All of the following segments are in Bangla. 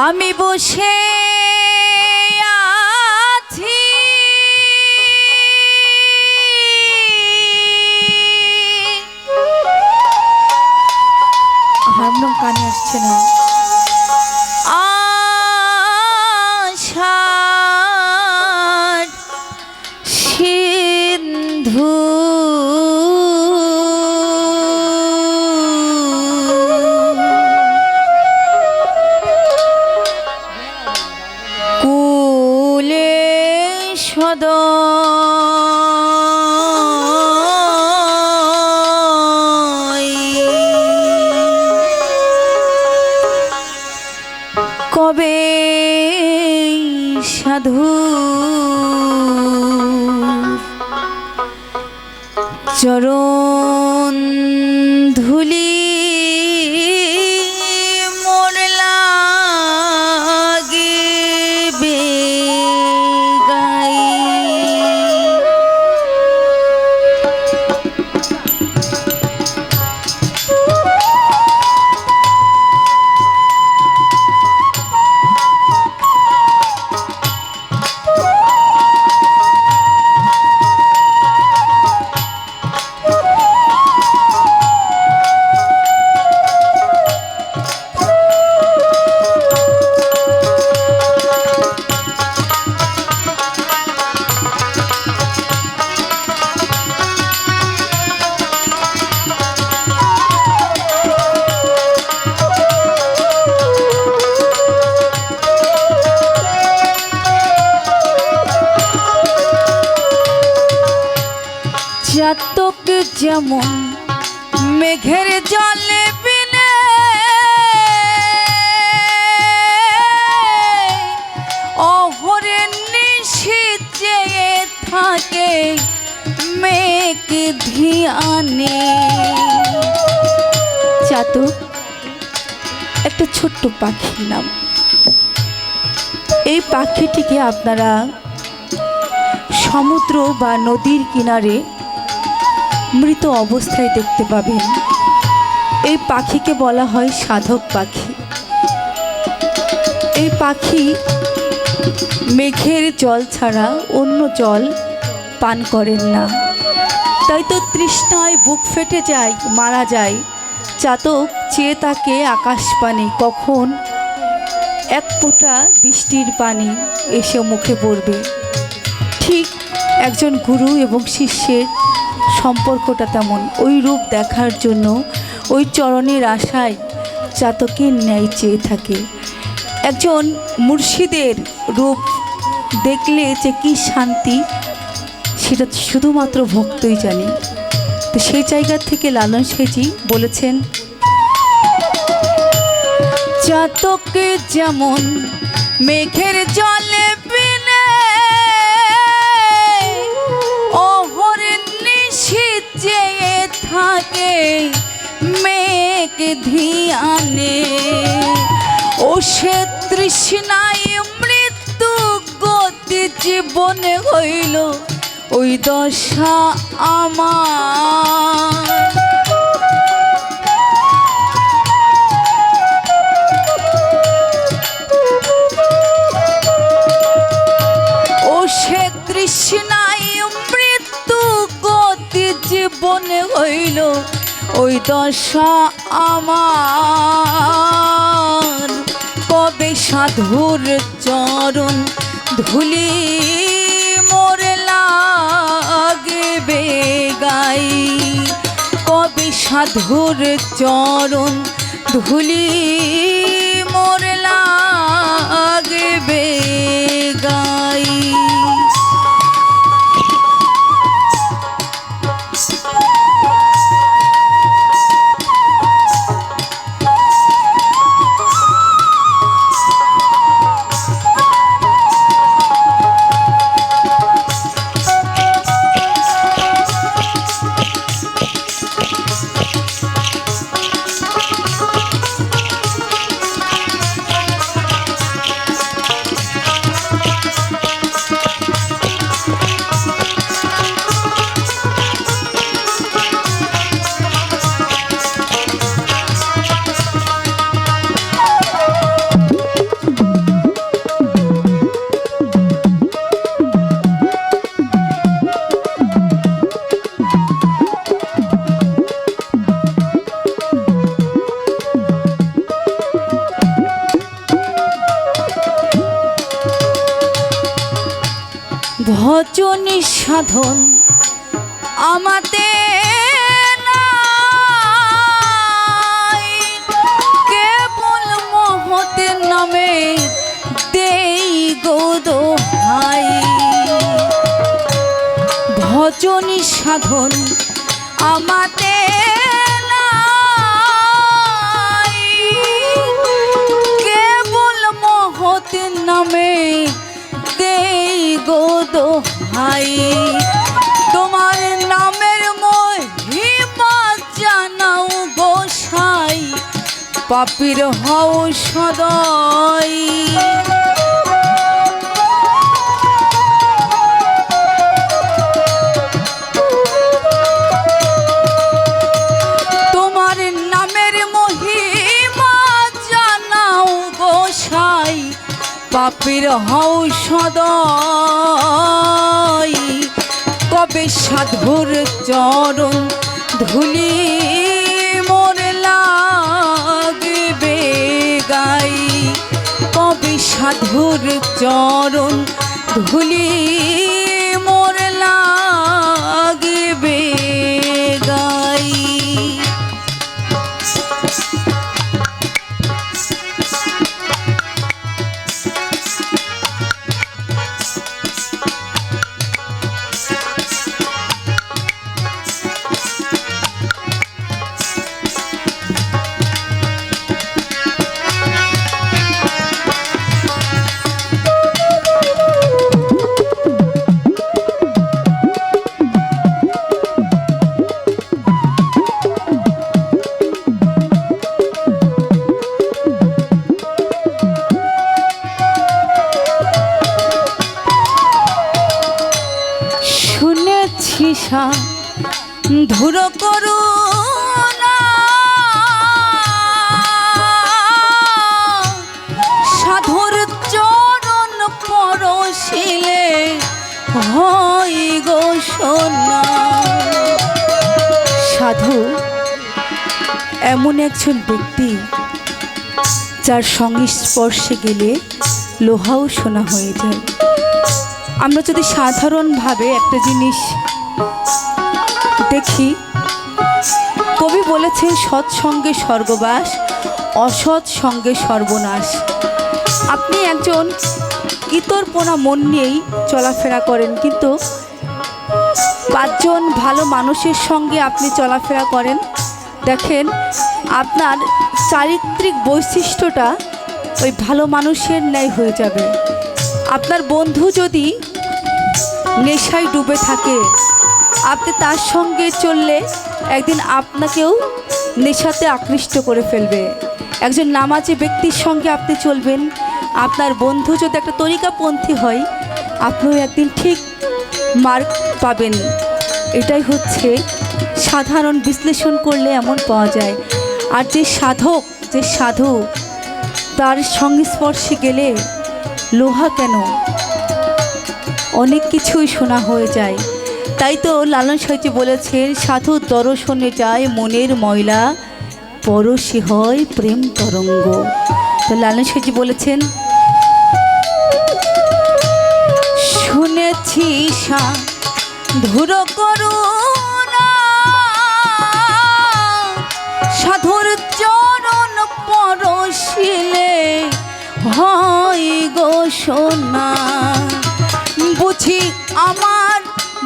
আমি বসে আছি হারমোনিয়াম কানে আসছে না। আশার সিন্ধু কুলে সদয় কবে সাধু চরণ ধুলি মোর লাগিবে গাই। চাতক যেমন মেঘের জলে বিনে অহরে নিশি চেয়ে থাকে মেঘ ধিয়ানে। চাতক একটা ছোট্ট পাখির নাম। এই পাখিটিকে আপনারা সমুদ্র বা নদীর কিনারে মৃত অবস্থায় দেখতে পাবেন। এই পাখিকে বলা হয় সাধক পাখি। এই পাখি মেঘের জল ছাড়া অন্য জল পান করেন না, তাই তো তৃষ্ণায় বুক ফেটে যায়, মারা যায়। চাতক চেয়ে থাকে আকাশ পানে, কখন এক ফোঁটা বৃষ্টির পানি এসে মুখে পড়বে। ঠিক একজন গুরু এবং শিষ্যের সম্পর্কটা তেমন। ওই রূপ দেখার জন্য, ওই চরণের আশায় চাতকের ন্যায় চেয়ে থাকে। একজন মুর্শিদের রূপ দেখলে যে কি শান্তি, সেটা শুধুমাত্র ভক্তই জানে। তো সেই জায়গা থেকে লালন সেজি বলেছেন, চাতকে যেমন মেঘের জলে বিনে অহরে নিশি চেয়ে থাকে মেঘ ধিয়ানে। ও সে তৃষ্ণায় মৃত্যু গতি জীবনে হইল ওই দশা আমার। ও সে তৃষ্ণায় মৃত্যু গতি জীবনে হইল ওই দশা আমার। কবে সাধুর চরণ ধুলি মোর লাগিবে গাই। কবে সাধুর চরণ ধুলি মোর লাগিবে গাই। ভজন সাধন আমাতে নাই, কেবল মহতের নামে দেই গো দোহাই। ভজন সাধন আমাতে নাই, কেবল মহতের নামে দেই গো দোহাই। তোমার নামের মহিমা জানাও গোসাই, পাপীর হও সদয়। তোমার নামের মহিমা জানাও গোসাই, পাপীর হও সদয়। কবে সাধুর চরণ ধুলি মোর লাগবে গাই, কবে সাধুর চরণ ধুলি মোর লাগবে গাই। ধুর করুণা সাধুর চরণ পরশিলে হই গো সোনা। সাধু এমন একজন ব্যক্তি যার সংস্পর্শে গেলে লোহাও সোনা হয়ে যায়। আমরা যদি সাধারণভাবে একটা জিনিস দেখি, কবি বলেছেন সৎসঙ্গে স্বর্গবাস, অসৎ সঙ্গে সর্বনাশ। আপনি একজন ইতরপোনা মন নিয়েই চলাফেরা করেন, কিন্তু পাঁচজন ভালো মানুষের সঙ্গে আপনি চলাফেরা করেন, দেখেন আপনার চারিত্রিক বৈশিষ্ট্যটা ওই ভালো মানুষের ন্যায় হয়ে যাবে। আপনার বন্ধু যদি নেশায় ডুবে থাকে, আপনি তার সঙ্গে চললে একদিন আপনাকেও নেশাতে আকৃষ্ট করে ফেলবে। একজন নামাজি ব্যক্তির সঙ্গে আপনি চলবেন, আপনার বন্ধু যদি একটা তরিকাপন্থী হয়, আপনিও একদিন ঠিক মার্ক পাবেন। এটাই হচ্ছে সাধারণ বিশ্লেষণ করলে এমন পাওয়া যায়। আর যে সাধক, যে সাধু, তার সংস্পর্শে গেলে লোহা কেন অনেক কিছুই শোনা হয়ে যায়। তাই তো লালন সাহিত্য বলেছেন, সাধু দর্শনে যায় মনের ময়লা, পরশি হয় প্রেম তরঙ্গ। তো লালন সাহিত্য বলেছেন, শুনেছি ধুর করুণা সাধুর চরণ পরশিলে হয় গো সোনা। বুঝি আমার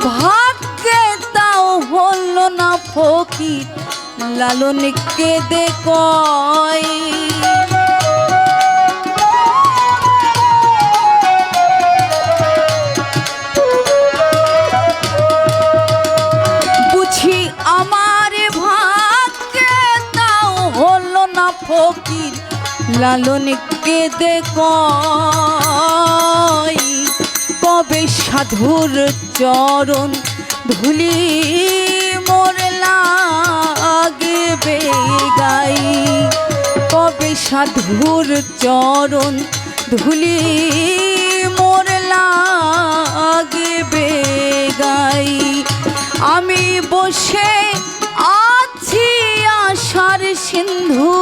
ভাগ্যে তাও হল না ফকির, লালন কেঁদে কয়। বুঝি আমার ভাগ্যে তাও হল না ফকির, লালন কেঁদে কয়। কবে সাধুর চরণ ধুলি মোর লাগবে গাই, কবে সাধুর চরণ ধুলি মোর লাগবে গাই। আমি বসে আছি আশার সিন্ধু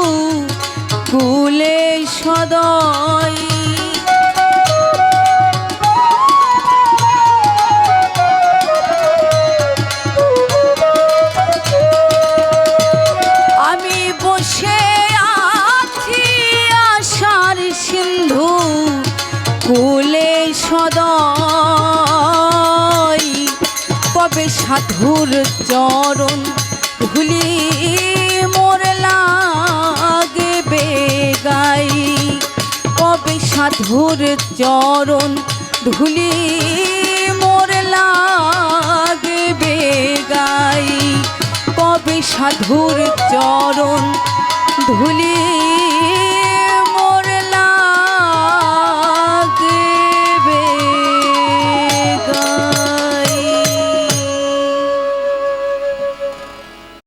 কুলে সদয়। সদয় কবে সাধুর চরণ ধুলি মোর লাগবে গাই কবে সাধুর চরণ ধুলি মোর লাগবে গাই কবে সাধুর চরণ ধুলি